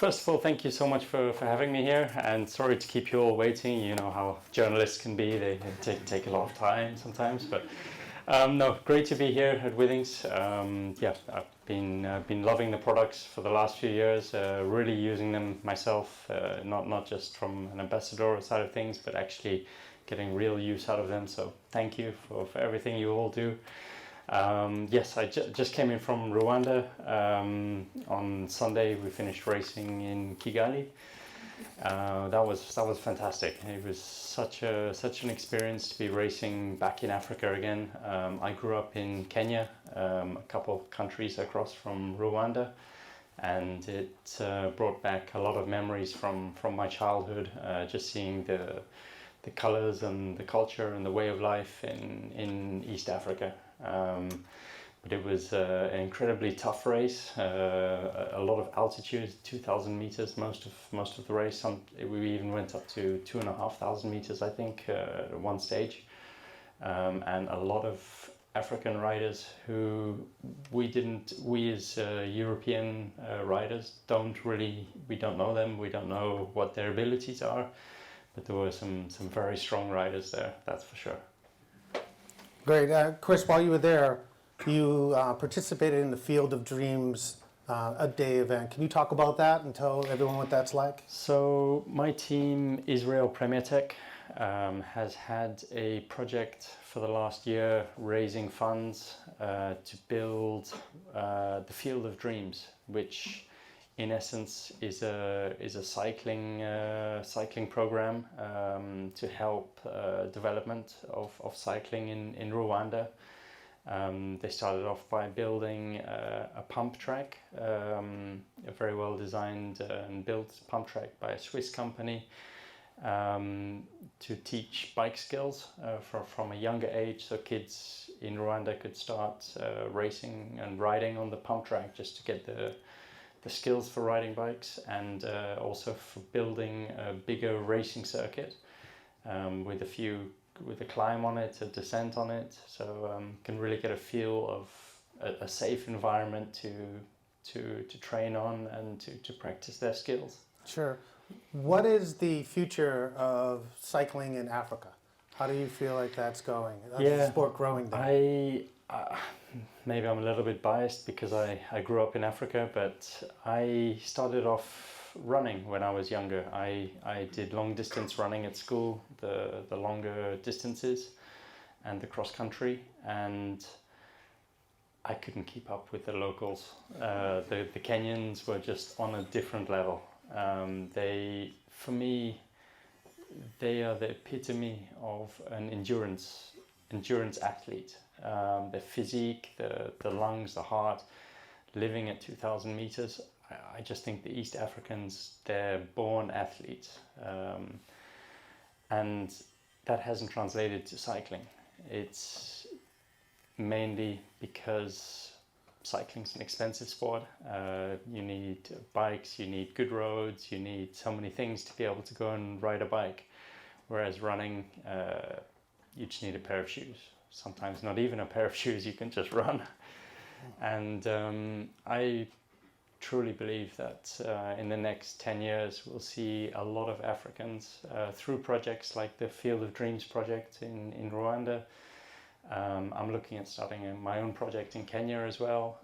first of all, thank you so much for having me here, and sorry to keep you all waiting. You know how journalists can be; they take a lot of time sometimes. But no, great to be here at Withings. Yeah, I've been loving the products for the last few years. Really using them myself, not just from an ambassador side of things, but actually getting real use out of them. So thank you for everything you all do. Yes, I just came in from Rwanda. On Sunday we finished racing in Kigali. That was fantastic. It was such an experience to be racing back in Africa again. I grew up in Kenya, a couple of countries across from Rwanda, and it brought back a lot of memories from my childhood. Just seeing the colors and the culture and the way of life in East Africa. But it was an incredibly tough race, a lot of altitude, 2,000 meters most of the race. We even went up to 2,500 meters, I think, at one stage, and a lot of African riders who we as European riders don't know them, we don't know what their abilities are, but there were some very strong riders there, that's for sure. Great. Chris, while you were there, you participated in the Field of Dreams a day event. Can you talk about that and tell everyone what that's like? So my team, Israel Premier Tech, has had a project for the last year raising funds to build the Field of Dreams, which in essence is a cycling program to help development of cycling in Rwanda. They started off by building a pump track, a very well designed and built pump track by a Swiss company, to teach bike skills from a younger age, so kids in Rwanda could start racing and riding on the pump track just to get the skills for riding bikes, and also for building a bigger racing circuit with a climb on it, a descent on it, so can really get a feel of a safe environment to train on and to practice their skills. Sure. What is the future of cycling in Africa? How do you feel like that's going? How's the sport growing there? Maybe I'm a little bit biased because I grew up in Africa, but I started off running when I was younger. I did long distance running at school, the longer distances and the cross country, and I couldn't keep up with the locals. The Kenyans were just on a different level. For me, they are the epitome of an endurance athlete. The physique, the lungs, the heart, living at 2,000 meters. I just think the East Africans, they're born athletes. And that hasn't translated to cycling. It's mainly because cycling's an expensive sport. You need bikes, you need good roads, you need so many things to be able to go and ride a bike. Whereas running, you just need a pair of shoes. Sometimes not even a pair of shoes, you can just run. And I truly believe that in the next 10 years we'll see a lot of Africans through projects like the Field of Dreams project in Rwanda. I'm looking at starting my own project in Kenya as well,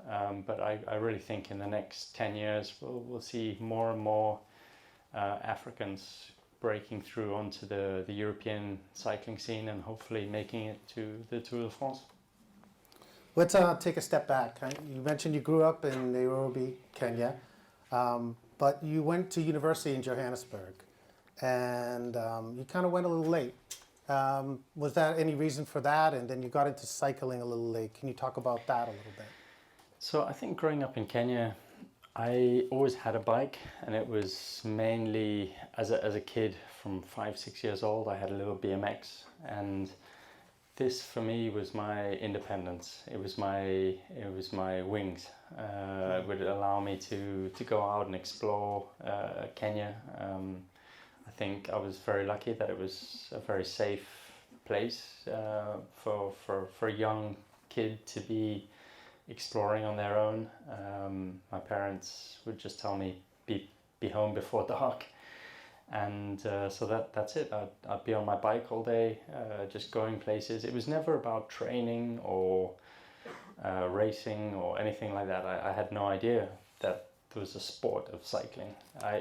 but I really think in the next 10 years we'll see more and more Africans breaking through onto the European cycling scene and hopefully making it to the Tour de France. Let's take a step back. You mentioned you grew up in Nairobi, Kenya, but you went to university in Johannesburg, and you kind of went a little late. Was that any reason for that? And then you got into cycling a little late. Can you talk about that a little bit? So I think growing up in Kenya, I always had a bike, and it was mainly as a kid from 5-6 years old. I had a little BMX, and this for me was my independence. It was my wings. It would allow me to go out and explore Kenya. I think I was very lucky that it was a very safe place for a young kid to be exploring on their own. My parents would just tell me, be be home before dark. And so that's it. I'd be on my bike all day, just going places. It was never about training or racing or anything like that. I had no idea that there was a sport of cycling.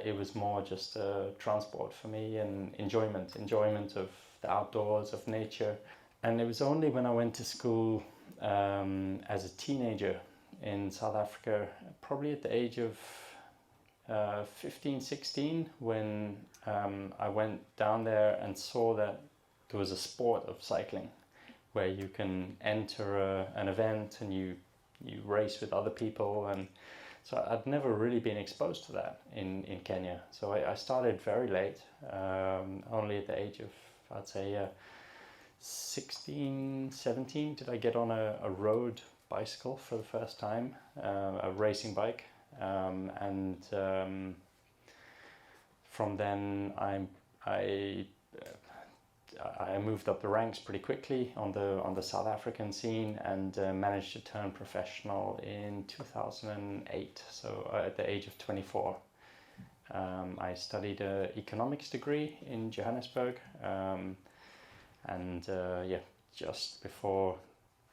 It was more just transport for me and enjoyment of the outdoors, of nature. And it was only when I went to school as a teenager in South Africa, probably at the age of 15, 16, when I went down there and saw that there was a sport of cycling where you can enter an event and you race with other people. And so I'd never really been exposed to that in Kenya. So I started very late, only at the age of, I'd say, 16, 17, did I get on a road bicycle for the first time, a racing bike. And from then I moved up the ranks pretty quickly on the South African scene, and managed to turn professional in 2008. So at the age of 24, I studied an economics degree in Johannesburg, and just before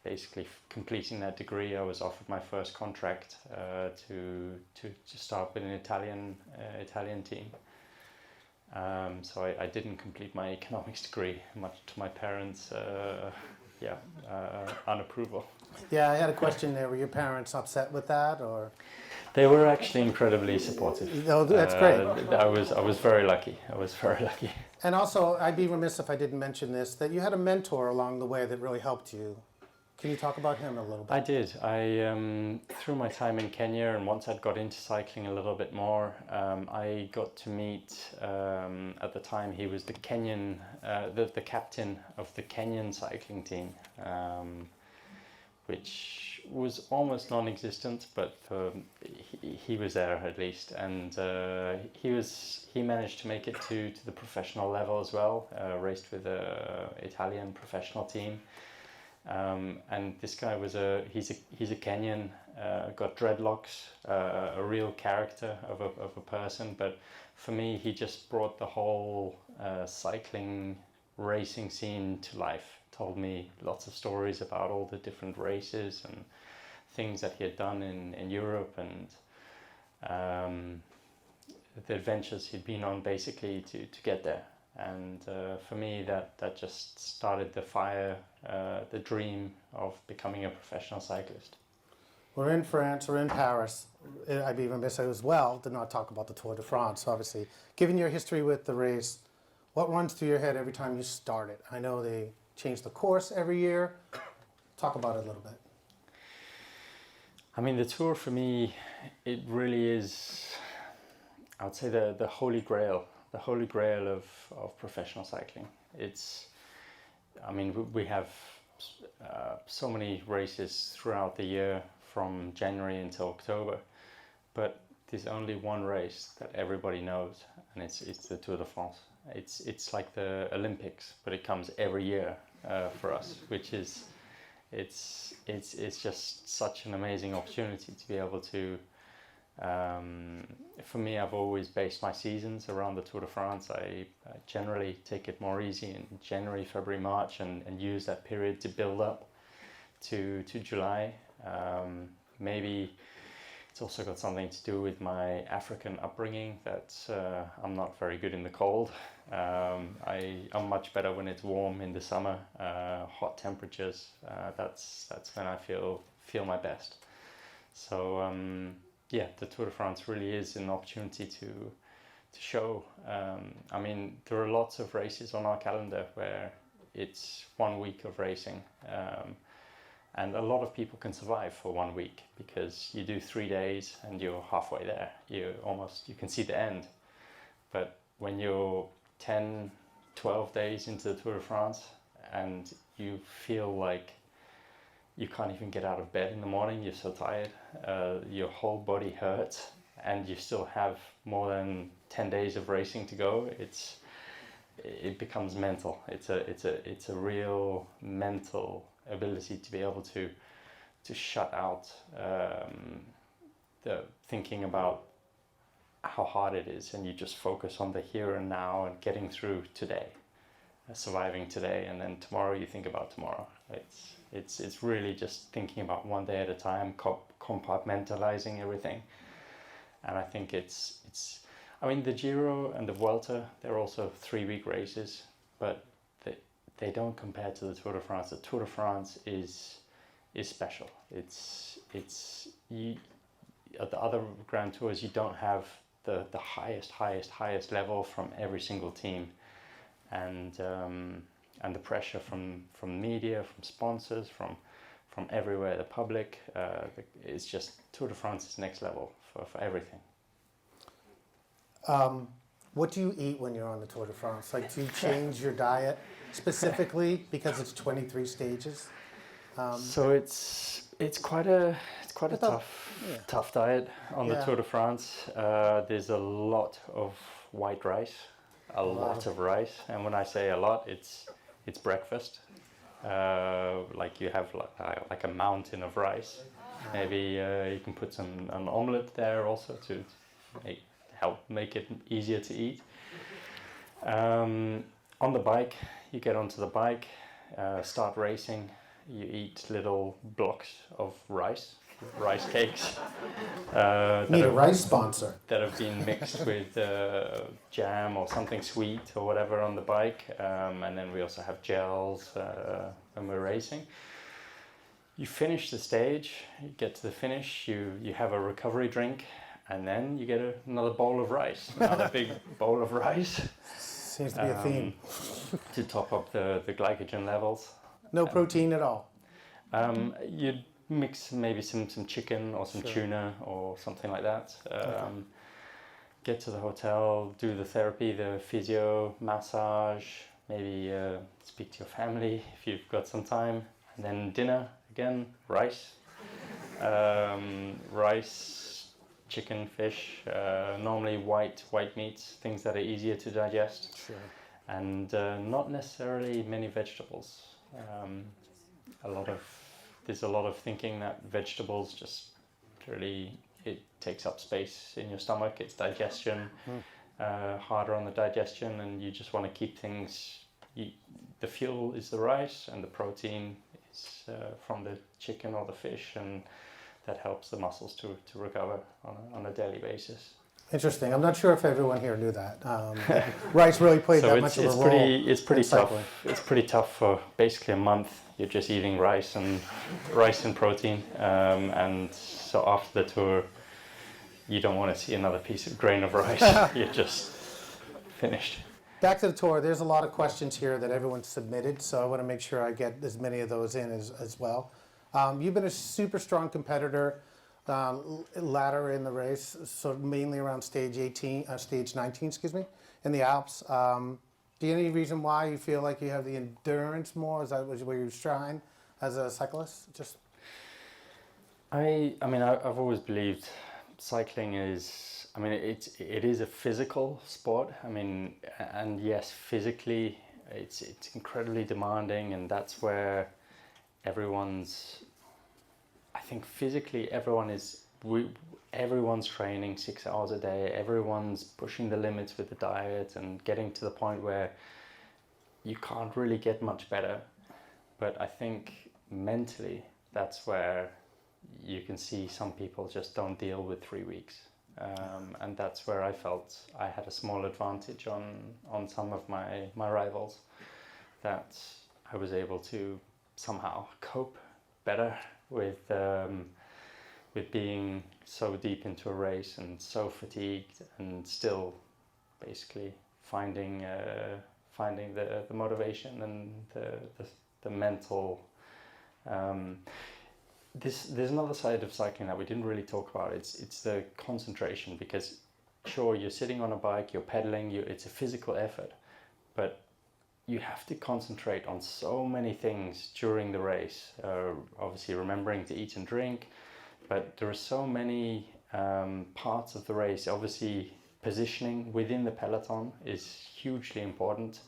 basically completing that degree, I was offered my first contract to start with an Italian team. So I didn't complete my economics degree, much to my parents' unapproval. Yeah, I had a question there. Were your parents upset with that, or? They were actually incredibly supportive. Oh, that's great. I was very lucky. And also, I'd be remiss if I didn't mention this, that you had a mentor along the way that really helped you. Can you talk about him a little bit? I did. Through my time in Kenya, and once I'd got into cycling a little bit more, I got to meet, at the time he was the Kenyan, the captain of the Kenyan cycling team, which was almost non-existent, but he was there at least, and he managed to make it to the professional level as well. Raced with a Italian professional team. And this guy he's a Kenyan, got dreadlocks, a real character of a person, but for me he just brought the whole cycling racing scene to life. Told me lots of stories about all the different races and things that he had done in Europe, and the adventures he'd been on basically to get there. And for me, that just started the fire, the dream of becoming a professional cyclist. We're in France, we're in Paris. I'd be remiss as well to not talk about the Tour de France, obviously. Given your history with the race, what runs through your head every time you start it? I know they change the course every year. Talk about it a little bit. I mean, the Tour for me, it really is, I would say, the holy grail. The holy grail of professional cycling. We have so many races throughout the year from January until October, but there's only one race that everybody knows, and it's the Tour de France. It's like the Olympics, but it comes every year for us, which is it's just such an amazing opportunity to be able to. For me, I've always based my seasons around the Tour de France. I generally take it more easy in January, February, March, and use that period to build up to July. Maybe it's also got something to do with my African upbringing, that I'm not very good in the cold. I'm much better when it's warm in the summer, hot temperatures. That's when I feel my best. So the Tour de France really is an opportunity to show. There are lots of races on our calendar where it's 1 week of racing, and a lot of people can survive for 1 week because you do 3 days and you're halfway there. You can see the end. But when you're 10, 12 days into the Tour de France and you feel like you can't even get out of bed in the morning, you're so tired, your whole body hurts, and you still have more than 10 days of racing to go, it becomes mental. It's a real mental ability to be able to shut out the thinking about how hard it is, and you just focus on the here and now and getting through today, surviving today, and then tomorrow you think about tomorrow. It's really just thinking about one day at a time, compartmentalizing everything. And I think I mean, the Giro and the Vuelta, they're also 3-week races, but they don't compare to the Tour de France. The Tour de France is special. It's at the other Grand Tours, you don't have the highest level from every single team, and the pressure from media, from sponsors, from everywhere, the public. It's just Tour de France is next level for everything. What do you eat when you're on the Tour de France? Like, do you change your diet specifically because it's 23 stages? So it's quite a tough diet on the Tour de France. There's a lot of white rice, a lot of rice, and when I say a lot, it's breakfast. Like you have like a mountain of rice. Maybe you can put an omelette there also to help make it easier to eat. On the bike, you get onto the bike, start racing. You eat little blocks of rice cakes. Need a rice sponsor. That have been mixed with jam or something sweet or whatever on the bike. And then we also have gels when we're racing. You finish the stage, you get to the finish, you have a recovery drink, and then you get another bowl of rice, another big bowl of rice. Seems to be a theme. To top up the glycogen levels. No protein at all. You'd mix maybe some chicken or some tuna or something like that. Get to the hotel, do the therapy, the physio, massage, maybe speak to your family if you've got some time. And then dinner, again, rice. Rice, chicken, fish, normally white meats, things that are easier to digest. Sure. And not necessarily many vegetables. There's a lot of thinking that vegetables just really, it takes up space in your stomach, it's digestion, harder on the digestion, and you just want to keep things, the fuel is the rice and the protein is from the chicken or the fish, and that helps the muscles to recover on a daily basis. Interesting. I'm not sure if everyone here knew that. Rice really played that much of a role. It's pretty tough. It's pretty tough for basically a month. You're just eating rice and protein, and so after the tour, you don't want to see another piece of grain of rice. You're just finished. Back to the tour. There's a lot of questions here that everyone submitted, so I want to make sure I get as many of those in as well. You've been a super strong competitor. Latter in the race, so mainly around stage 19, in the Alps. Do you have any reason why you feel like you have the endurance more? Is that where you shine as a cyclist? I mean, I've always believed cycling is, I mean, it is a physical sport. I mean, and yes, physically, it's incredibly demanding, and that's where I think physically everyone's training 6 hours a day, everyone's pushing the limits with the diet and getting to the point where you can't really get much better. But I think mentally, that's where you can see some people just don't deal with 3 weeks. And that's where I felt I had a small advantage on some of my rivals, that I was able to somehow cope better with being so deep into a race and so fatigued, and still basically finding the motivation and the mental. There's another side of cycling that we didn't really talk about. It's the concentration, because sure, you're sitting on a bike, you're pedaling, it's a physical effort, but you have to concentrate on so many things during the race. Obviously remembering to eat and drink, but there are so many parts of the race. Obviously positioning within the peloton is hugely important.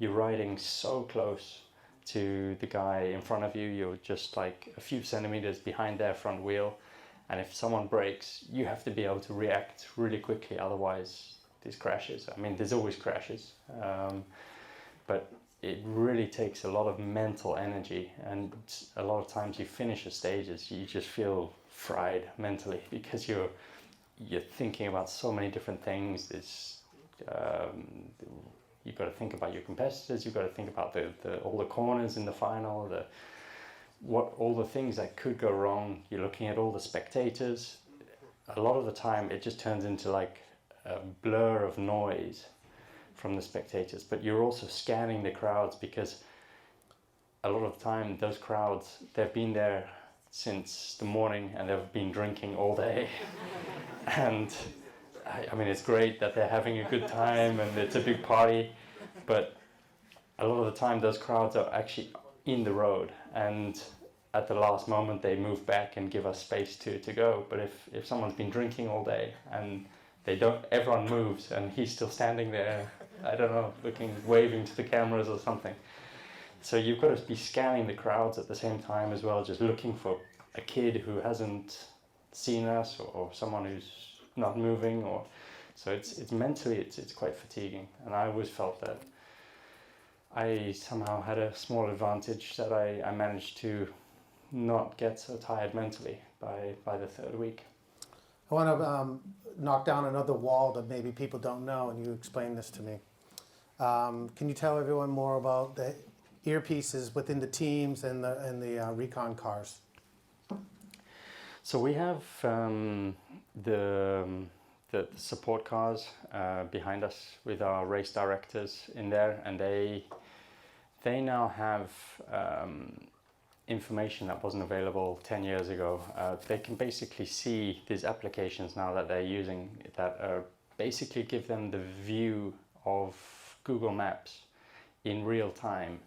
You're riding so close to the guy in front of you, you're just like a few centimeters behind their front wheel, And if someone breaks, you have to be able to react really quickly, otherwise there's crashes. I mean, there's always crashes, but it really takes a lot of mental energy, and a lot of times you finish the stages, you just feel fried mentally because you're thinking about so many different things. There's you've got to think about your competitors, you've got to think about all the corners in the final, all the things that could go wrong. You're looking at all the spectators. A lot of the time it just turns into like a blur of noise from the spectators, but you're also scanning the crowds, because a lot of the time those crowds, they've been there since the morning and they've been drinking all day. And I mean, it's great that they're having a good time and it's a big party, but a lot of the time those crowds are actually in the road, and at the last moment they move back and give us space to go. But if someone's been drinking all day and everyone moves and he's still standing there, I don't know, waving to the cameras or something. So you've got to be scanning the crowds at the same time as well, just looking for a kid who hasn't seen us, or someone who's not moving, so it's mentally it's quite fatiguing. And I always felt that I somehow had a small advantage, that I managed to not get so tired mentally by the third week. I want to knock down another wall that maybe people don't know, and you explain this to me. Can you tell everyone more about the earpieces within the teams and the Recon cars? So we have the support cars behind us with our race directors in there, and they now have information that wasn't available 10 years ago. They can basically see these applications now that they're using that basically give them the view of Google Maps in real time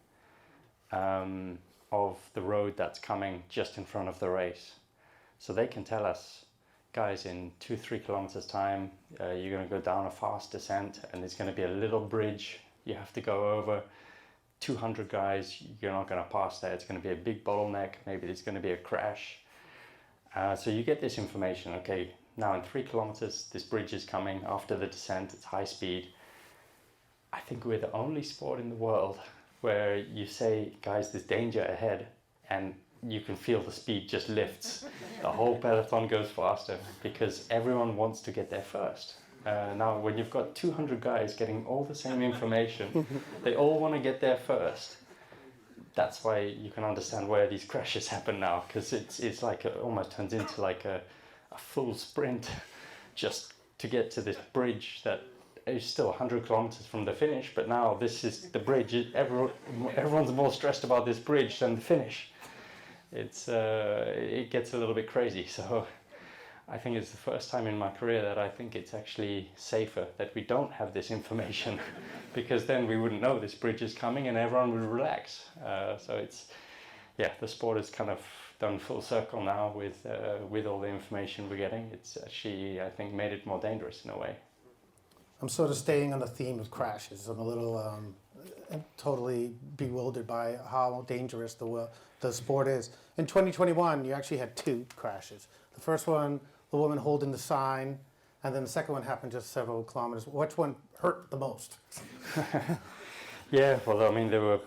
of the road that's coming just in front of the race. So they can tell us, guys, in 2-3 kilometers time, you're going to go down a fast descent and there's going to be a little bridge you have to go over. 200 guys, you're not going to pass that. It's going to be a big bottleneck. Maybe there's going to be a crash. So you get this information. Okay, now in 3 kilometers, this bridge is coming after the descent. It's high speed. I think we're the only sport in the world where you say, guys, there's danger ahead, and you can feel the speed just lifts. The whole peloton goes faster because everyone wants to get there first. Now, when you've got 200 guys getting all the same information, they all want to get there first. That's why you can understand where these crashes happen now, because it's like almost turns into like a full sprint just to get to this bridge that is still 100 kilometers from the finish. But now this is the bridge. Everyone's more stressed about this bridge than the finish. It gets a little bit crazy. So I think it's the first time in my career that I think it's actually safer that we don't have this information, because then we wouldn't know this bridge is coming and everyone would relax. So the sport is kind of done full circle now with all the information we're getting. It's actually, I think, made it more dangerous in a way. I'm sort of staying on the theme of crashes. I'm a little totally bewildered by how dangerous the sport is. In 2021, you actually had 2 crashes. The first one, the woman holding the sign, and then the second one happened just several kilometers. Which one hurt the most? Yeah, well, I mean, they were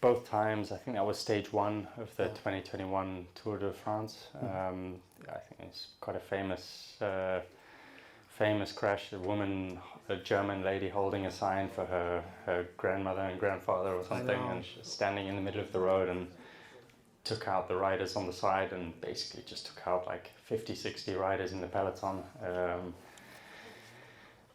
both times. I think that was stage 1 of the 2021 Tour de France. I think it's quite a famous crash. A German lady holding a sign for her grandmother and grandfather or something, and she was standing in the middle of the road and took out the riders on the side, and basically just took out like 50-60 riders in the peloton,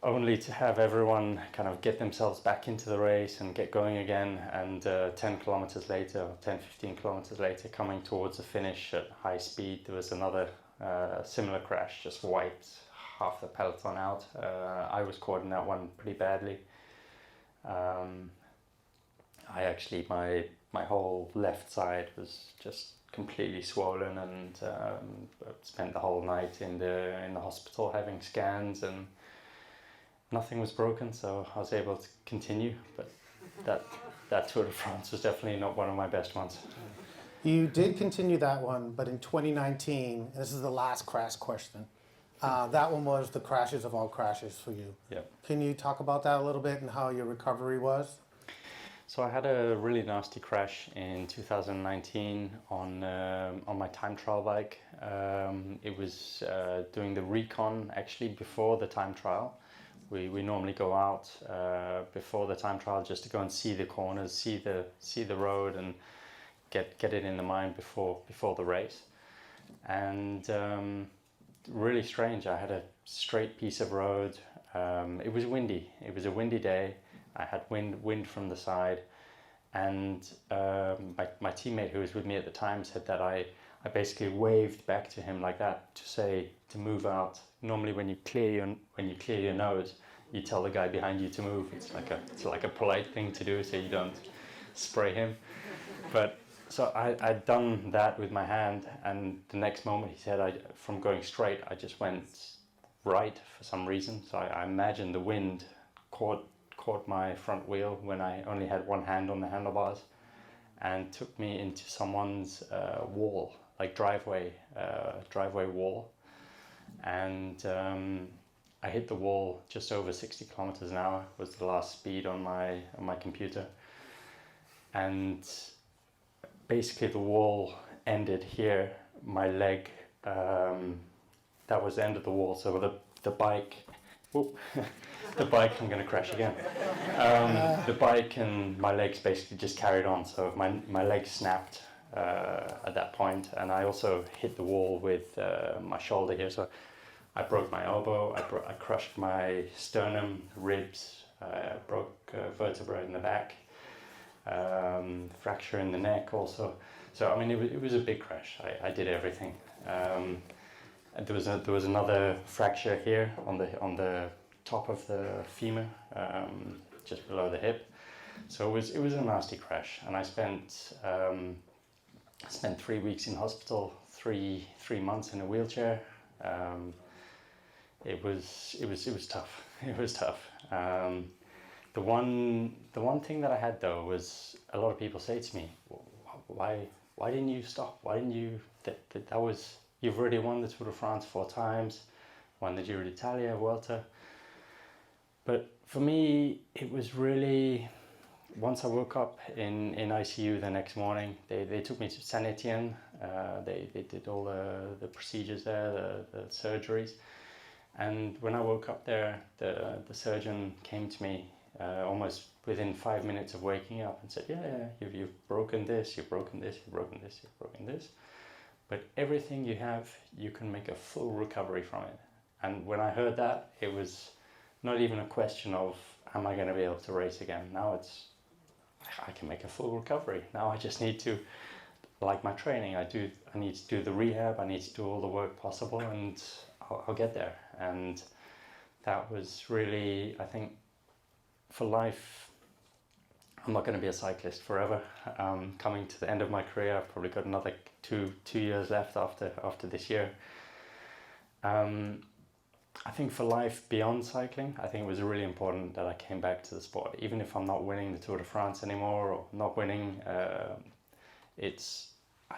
only to have everyone kind of get themselves back into the race and get going again. And 10 kilometers later, or 10-15 kilometers later, coming towards the finish at high speed, there was another similar crash, just wiped half the peloton out. I was caught in that one pretty badly. My whole left side was just completely swollen, and spent the whole night in the hospital having scans, and nothing was broken, so I was able to continue. But that Tour de France was definitely not one of my best ones. You did continue that one, but in 2019, and this is the last crash question, that one was the crashes of all crashes for you. Yeah. Can you talk about that a little bit and how your recovery was? So I had a really nasty crash in 2019 on my time trial bike. It was doing the Recon actually before the time trial. We normally go out before the time trial just to go and see the corners, see the road, and get it in the mind before the race. And really strange. I had a straight piece of road. It was windy. It was a windy day. I had wind from the side, and my teammate who was with me at the time said that I basically waved back to him like that to move out. Normally when you clear your nose, you tell the guy behind you to move. It's like a polite thing to do so you don't spray him. But so I'd done that with my hand, and the next moment he said from going straight I just went right for some reason. So I imagine the wind caught my front wheel when I only had one hand on the handlebars, and took me into someone's wall, like driveway wall, and I hit the wall just over 60 kilometers an hour was the last speed on my computer, and basically the wall ended here. My leg, that was the end of the wall. So the bike. Whoop, the bike, I'm going to crash again. The bike and my legs basically just carried on. So my leg snapped at that point, and I also hit the wall with my shoulder here. So I broke my elbow, I crushed my sternum, ribs, broke vertebra in the back, fracture in the neck also. So I mean, it was a big crash. I did everything. And there was another fracture here on the top of the femur, just below the hip. So it was a nasty crash, and I spent 3 weeks in hospital, three months in a wheelchair. It was tough. It was tough. The one thing that I had though was a lot of people say to me, why didn't you stop? Why didn't you? That was. You've already won the Tour de France 4 times, won the Giro d'Italia, Vuelta. But for me, it was really, once I woke up in ICU the next morning, they took me to Saint Etienne. They did all the procedures there, the surgeries. And when I woke up there, the surgeon came to me almost within 5 minutes of waking up and said, yeah, you've broken this, you've broken this, you've broken this, you've broken this. But everything you have, you can make a full recovery from it. And when I heard that, it was not even a question of, am I going to be able to race again? Now I can make a full recovery. Now I just need to, like my training, I need to do the rehab, I need to do all the work possible, and I'll get there. And that was really, I think, for life, I'm not going to be a cyclist forever. Coming to the end of my career, I've probably got another two years left after this year. I think for life beyond cycling, I think it was really important that I came back to the sport. Even if I'm not winning the Tour de France anymore, or not winning, I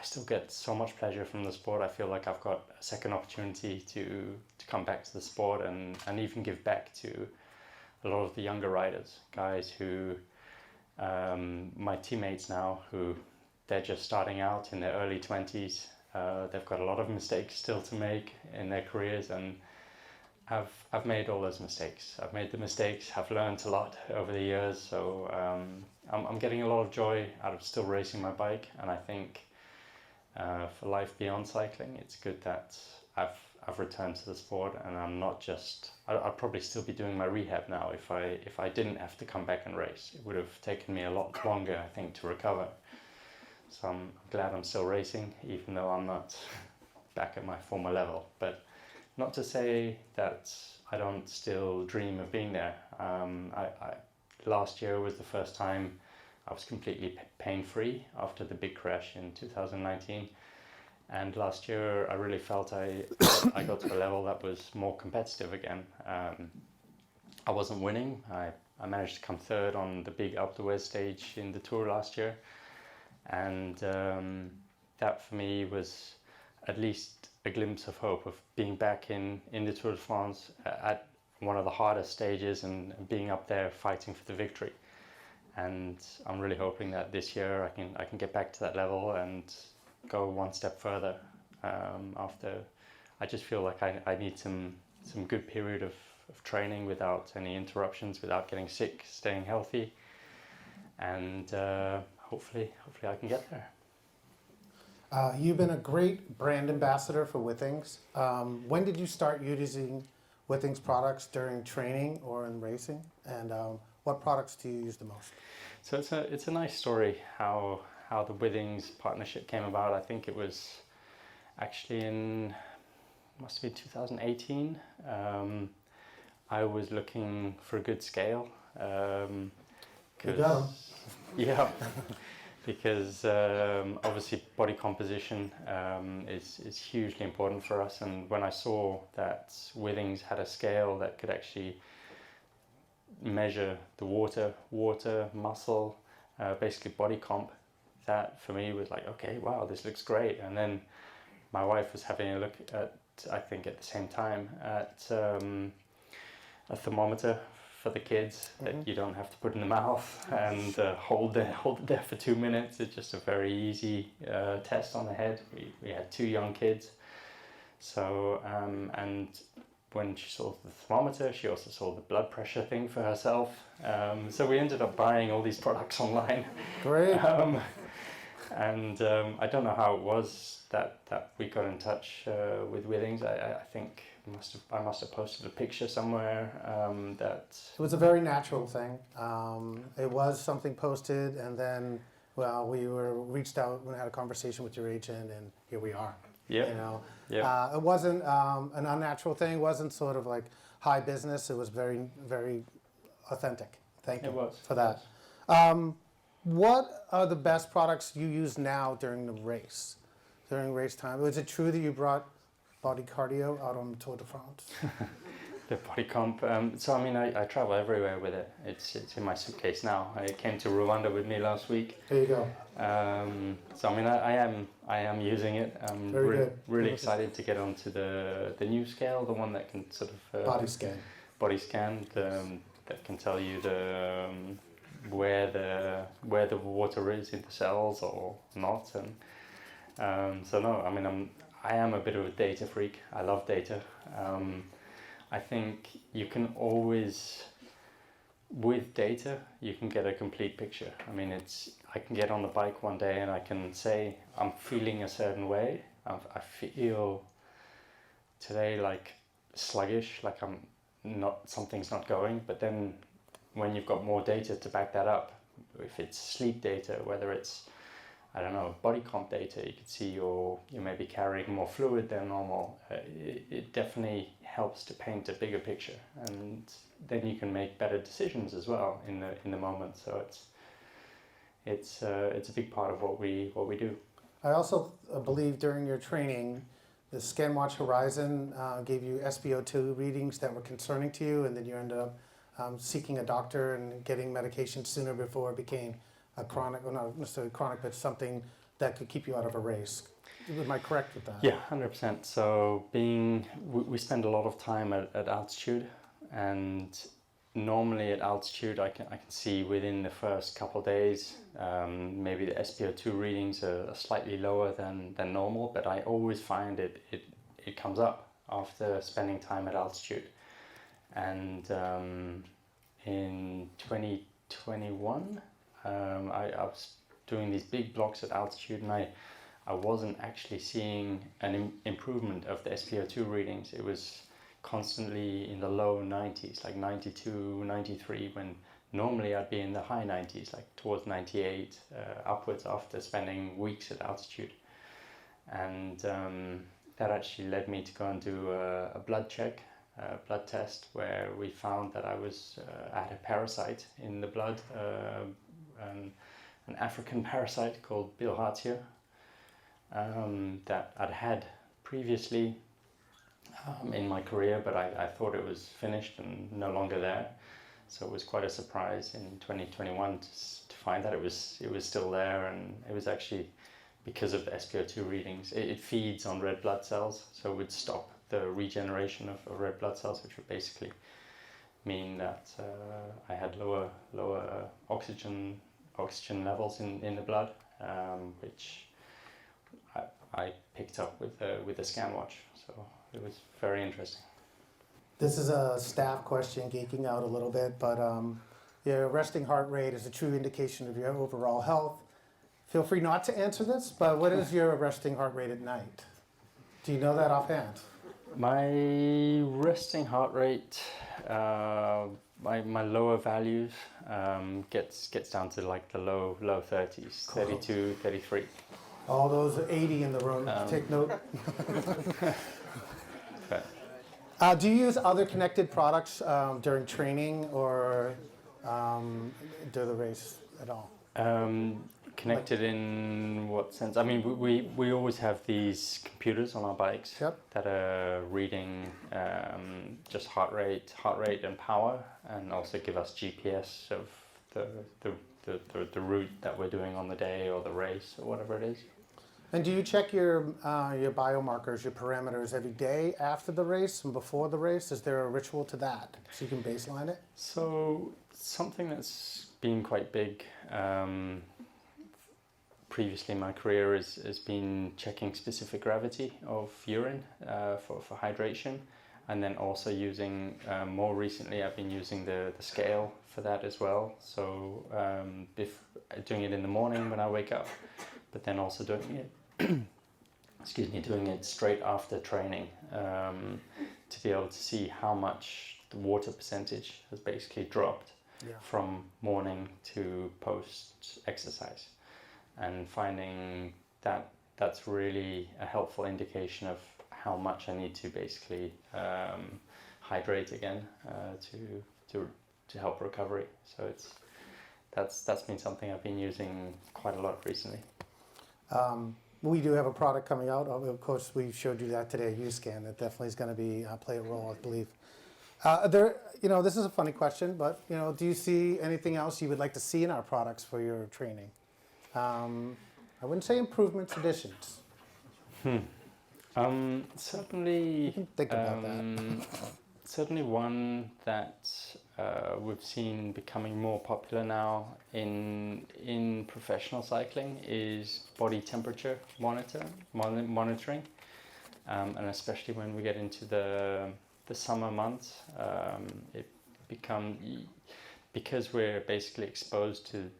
still get so much pleasure from the sport. I feel like I've got a second opportunity to come back to the sport and even give back to a lot of the younger riders, guys who, my teammates now, who they're just starting out in their early 20s. They've got a lot of mistakes still to make in their careers, and I've made all those mistakes. I've made the mistakes, I've learned a lot over the years, so I'm getting a lot of joy out of still racing my bike. And I think for life beyond cycling, it's good that I've returned to the sport, and I'm not just, I'd probably still be doing my rehab now if I didn't have to come back and race. It would have taken me a lot longer, I think, to recover. So I'm glad I'm still racing, even though I'm not back at my former level. But not to say that I don't still dream of being there. Last year was the first time I was completely pain-free after the big crash in 2019. And last year I really felt I got to a level that was more competitive again. I wasn't winning. I managed to come third on the big Alpe d'Huez stage in the Tour last year. And that for me was at least a glimpse of hope of being back in the Tour de France at one of the hardest stages and being up there fighting for the victory. And I'm really hoping that this year I can get back to that level and go one step further. After, I just feel like I need some good period of training without any interruptions, without getting sick, staying healthy, and hopefully I can get there. You've been a great brand ambassador for Withings. When did you start using Withings products during training or in racing? And what products do you use the most? So it's a nice story how the Withings partnership came about. I think it was actually must have been 2018. I was looking for a good scale. You got 'em. Yeah, because obviously body composition is hugely important for us. And when I saw that Withings had a scale that could actually measure the water, muscle, basically Bodycomp, that for me was like, okay, wow, this looks great. And then my wife was having a look at, I think at the same time, at a thermometer for the kids that you don't have to put in the mouth and hold it there for 2 minutes. It's just a very easy test on the head. We had 2 young kids, so and when she saw the thermometer, she also saw the blood pressure thing for herself. So we ended up buying all these products online. Great. And I don't know how it was that we got in touch with Withings. I think I must have posted a picture somewhere that... It was a very natural thing. It was something posted, and then, well, we reached out and had a conversation with your agent, and here we are. Yeah. You know, yeah. It wasn't an unnatural thing. It wasn't sort of like high business. It was very, very authentic. Thank you for that. What are the best products you use now during the race, during race time? Was it true that you brought body cardio out on the Tour de France? The Bodycomp. So I mean, I travel everywhere with it. It's in my suitcase now. I came to Rwanda with me last week. There you go. So I mean, I am using it. I'm really excited to get onto the new scale, the one that can sort of body scan, that can tell you where the water is in the cells or not. And so no, I mean, I am a bit of a data freak. I love data. I think you can always, with data, you can get a complete picture. I mean, I can get on the bike one day and I can say I'm feeling a certain way. I feel today like sluggish, like something's not going. But then when you've got more data to back that up, if it's sleep data, whether it's, I don't know, body comp data, you can see you may be carrying more fluid than normal. It definitely helps to paint a bigger picture, and then you can make better decisions as well in the moment. So it's a big part of what we do. I also believe during your training, the ScanWatch Horizon gave you SpO2 readings that were concerning to you, and then you ended up seeking a doctor and getting medication sooner before it became a chronic, well, not necessarily chronic, but something that could keep you out of a race. Am I correct with that? Yeah, 100%. So we spend a lot of time at altitude, and normally at altitude I can see within the first couple of days, maybe the SpO2 readings are slightly lower than normal, but I always find it comes up after spending time at altitude. And in 2021, I was doing these big blocks at altitude, and I wasn't actually seeing an improvement of the SpO2 readings. It was constantly in the low 90s, like 92, 93, when normally I'd be in the high 90s, like towards 98 upwards after spending weeks at altitude. And that actually led me to go and do a blood check, blood test, where we found that I had a parasite in the blood, an African parasite called Bilharzia, that I'd had previously in my career, but I thought it was finished and no longer there. So it was quite a surprise in 2021 to find that it was still there, and it was actually because of the SpO2 readings. It feeds on red blood cells, so it would stop the regeneration of red blood cells, which would basically mean that I had lower oxygen levels in the blood, which I picked up with a scan watch. So it was very interesting. This is a staff question, geeking out a little bit, but your resting heart rate is a true indication of your overall health. Feel free not to answer this, but what is your resting heart rate at night? Do you know that offhand? My resting heart rate, my lower values gets down to like the low 30s, cool. 32, 33. All those 80 in the room, take note. Do you use other connected products during training or during the race at all? Connected in what sense? I mean, we always have these computers on our bikes that are reading just heart rate and power, and also give us GPS of the route that we're doing on the day or the race or whatever it is. And do you check your biomarkers, your parameters every day after the race and before the race? Is there a ritual to that so you can baseline it? So something that's been quite big previously in my career has been checking specific gravity of urine for hydration, and then also using, more recently I've been using the scale for that as well. So doing it in the morning when I wake up, but then also doing it doing it straight after training, to be able to see how much the water percentage has basically dropped from morning to post exercise, and finding that that's really a helpful indication of how much I need to basically hydrate again to help recovery. So that's been something I've been using quite a lot recently. We do have a product coming out. Of course, we showed you that today, U-Scan. That definitely is going to be play a role, I believe. This is a funny question, but do you see anything else you would like to see in our products for your training? I wouldn't say improvements, additions. Certainly. You can think about that. Certainly, one that we've seen becoming more popular now in professional cycling is body temperature monitoring, and especially when we get into the summer months, it becomes, because we're basically exposed to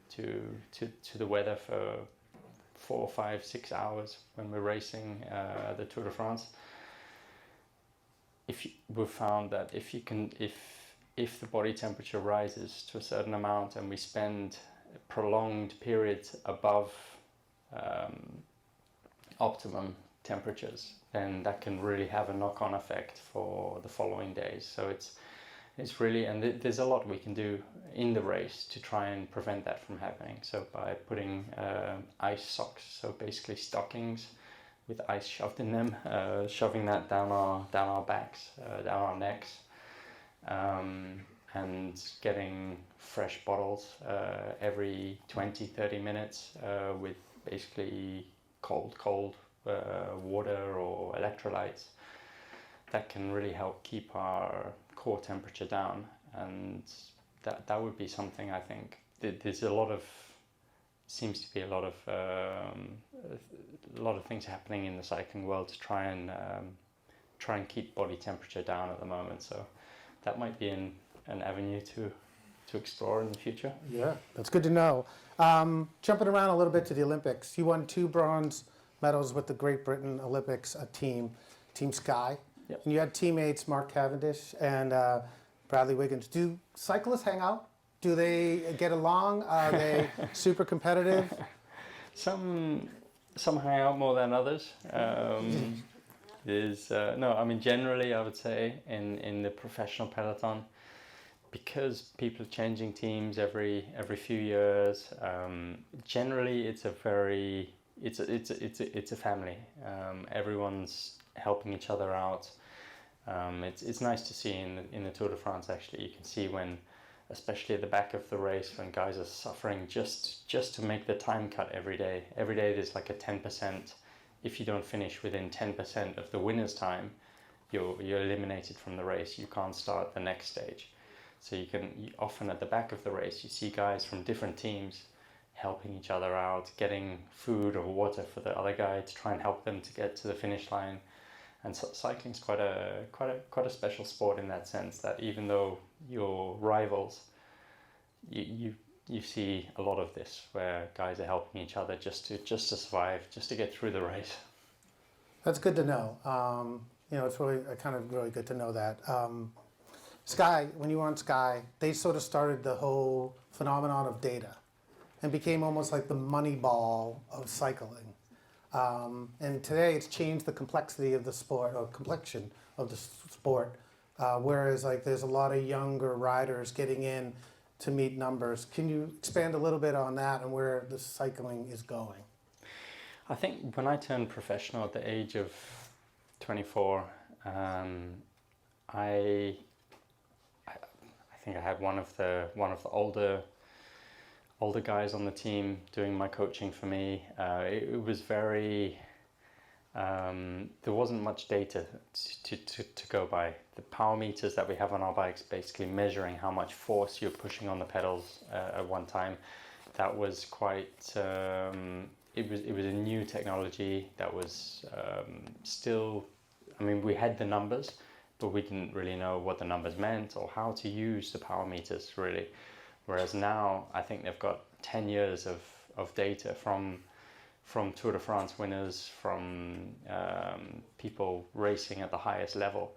the weather for 4, 5, 6 hours when we're racing the Tour de France. We've found that if the body temperature rises to a certain amount and we spend prolonged periods above optimum temperatures, then that can really have a knock-on effect for the following days. So it's really, and there's a lot we can do in the race to try and prevent that from happening. So by putting ice socks, so basically stockings with ice shoved in them, shoving that down our backs, down our necks, and getting fresh bottles every 20-30 minutes with basically cold water or electrolytes. That can really help keep our core temperature down, and that would be something I think there's seems to be a lot of things happening in the cycling world to try and keep body temperature down at the moment. So that might be an avenue to explore in the future. Yeah, that's good to know. Jumping around a little bit to the Olympics, you won 2 bronze medals with the Great Britain Olympics Team Sky. Yep. And you had teammates Mark Cavendish and Bradley Wiggins. Do cyclists hang out? Do they get along? Are they super competitive? Some hang out more than others. Generally I would say in the professional peloton, because people are changing teams every few years, generally it's a family. Everyone's helping each other out. It's nice to see in the Tour de France, actually. You can see when especially at the back of the race when guys are suffering just to make the time cut every day. Every day there's like a 10%. If you don't finish within 10% of the winner's time, you're eliminated from the race. You can't start the next stage. So often at the back of the race, you see guys from different teams helping each other out, getting food or water for the other guy to try and help them to get to the finish line. And so cycling's quite a special sport in that sense, that even though you're rivals, you see a lot of this where guys are helping each other just to survive, just to get through the race. That's good to know. It's really kind of really good to know that. Sky, when you were on Sky, they sort of started the whole phenomenon of data and became almost like the money ball of cycling. And today it's changed the complexity of the sport, or complexion of the sport, whereas like there's a lot of younger riders getting in to meet numbers. Can you expand a little bit on that and where the cycling is going? I think when I turned professional at the age of 24, I think I had one of the older guys on the team doing my coaching for me. It was very, there wasn't much data to go by. The power meters that we have on our bikes basically measuring how much force you're pushing on the pedals at one time. That was quite, it was a new technology that was still, we had the numbers, but we didn't really know what the numbers meant or how to use the power meters really. Whereas now, I think they've got 10 years of data from Tour de France winners, from people racing at the highest level.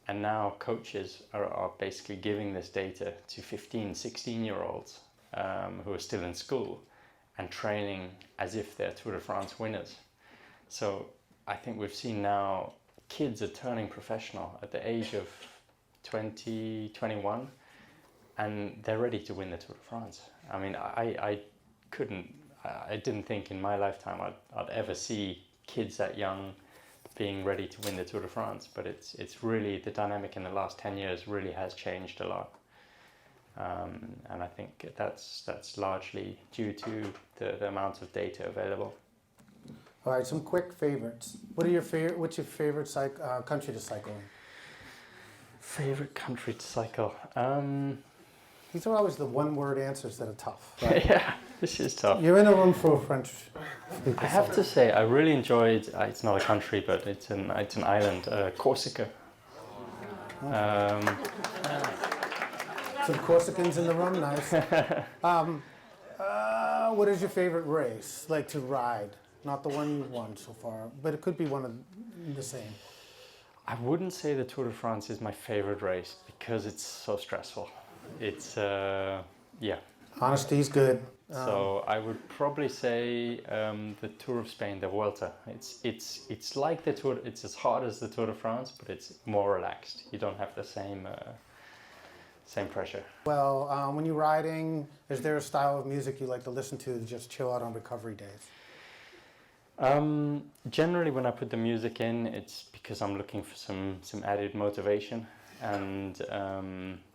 And now coaches are basically giving this data to 15, 16-year-olds who are still in school and training as if they're Tour de France winners. So I think we've seen now kids are turning professional at the age of 20, 21. And they're ready to win the Tour de France. I didn't think in my lifetime I'd ever see kids that young being ready to win the Tour de France. But it's really, the dynamic in the last 10 years really has changed a lot. And I think that's largely due to the amount of data available. All right, some quick favorites. What's your favorite country to cycle in? Favorite country to cycle? These are always the one-word answers that are tough. Right? Yeah, this is tough. You're in a room full of French people. I have to say, I really enjoyed, it's not a country, but it's an island, Corsica. Some Corsicans in the room, nice. What is your favorite race, like to ride? Not the one you've won so far, but it could be one of the same. I wouldn't say the Tour de France is my favorite race because it's so stressful. It's, yeah. Honesty's good. So I would probably say the Tour of Spain, the Vuelta. It's like the Tour. It's as hard as the Tour de France, but it's more relaxed. You don't have the same pressure. Well, when you're riding, is there a style of music you like to listen to just chill out on recovery days? Generally, when I put the music in, it's because I'm looking for some added motivation, and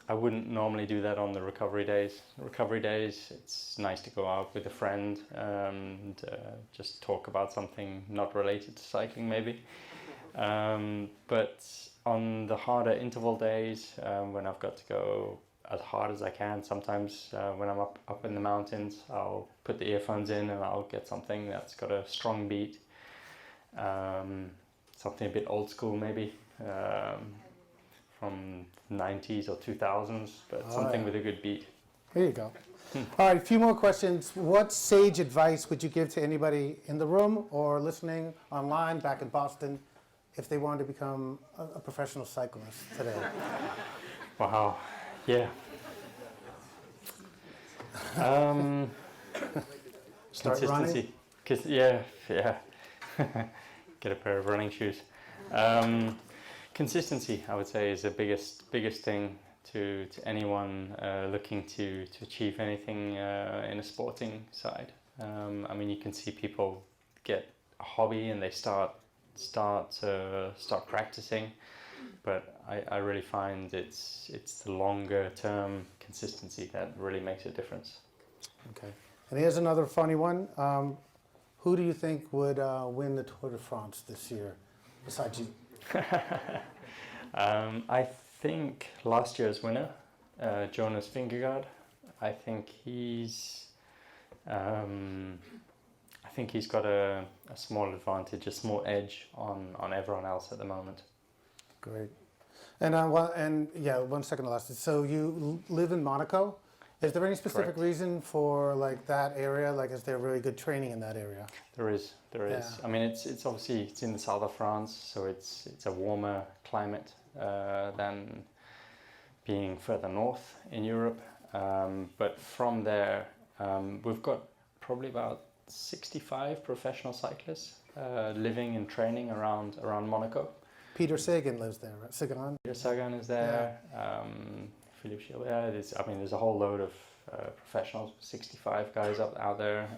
I wouldn't normally do that on the recovery days. Recovery days, it's nice to go out with a friend and just talk about something not related to cycling, maybe. But on the harder interval days, when I've got to go as hard as I can, sometimes when I'm up in the mountains, I'll put the earphones in and I'll get something that's got a strong beat, something a bit old school maybe, from 90s or 2000s, but something with a good beat. Here you go. All right, a few more questions. What sage advice would you give to anybody in the room or listening online back in Boston if they wanted to become a professional cyclist today? Wow, yeah. Start Consistency. Yeah. Get a pair of running shoes. Consistency, I would say, is the biggest thing to anyone looking to achieve anything in a sporting side. You can see people get a hobby and they start practicing, but I really find it's the longer term consistency that really makes a difference. Okay. And here's another funny one. Who do you think would win the Tour de France this year, besides you? I think last year's winner, Jonas Vingegaard. I think he's got a small advantage, a small edge on everyone else at the moment. Great. And one second last. So you live in Monaco. Is there any specific Correct. reason for like that area? Like, is there really good training in that area? There is. Yeah. I mean, it's obviously it's in the south of France, so it's a warmer climate than being further north in Europe. But from there, we've got probably about 65 professional cyclists living and training around Monaco. Peter Sagan lives there, right? Sagan? Peter Sagan is there. Philippe Gilbert. There's a whole load of professionals, 65 guys out there,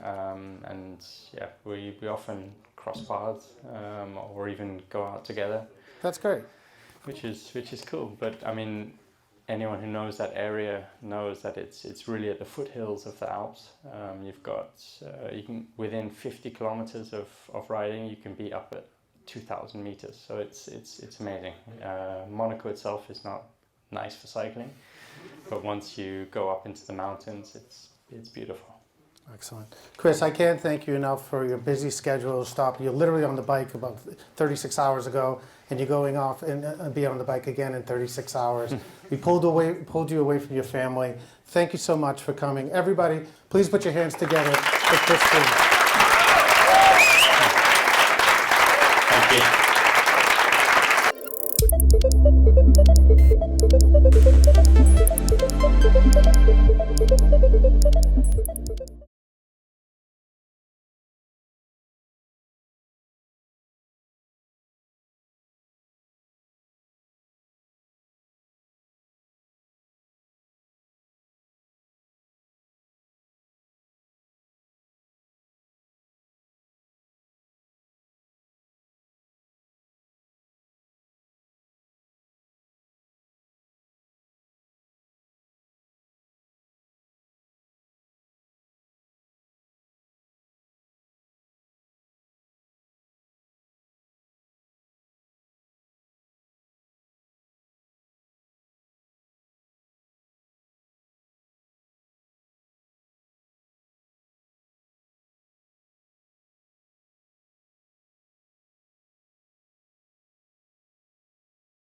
and yeah, we often cross paths or even go out together. That's great. Which is cool. But I mean, anyone who knows that area knows that it's really at the foothills of the Alps. You've got within 50 kilometers of riding, you can be up at 2,000 meters. So it's amazing. Monaco itself is not nice for cycling, but once you go up into the mountains, it's beautiful. Excellent. Chris, I can't thank you enough for your busy schedule. You're literally on the bike about 36 hours ago, and you're going off and be on the bike again in 36 hours. We pulled you away from your family. Thank you so much for coming. Everybody, please put your hands together for Chris Froome.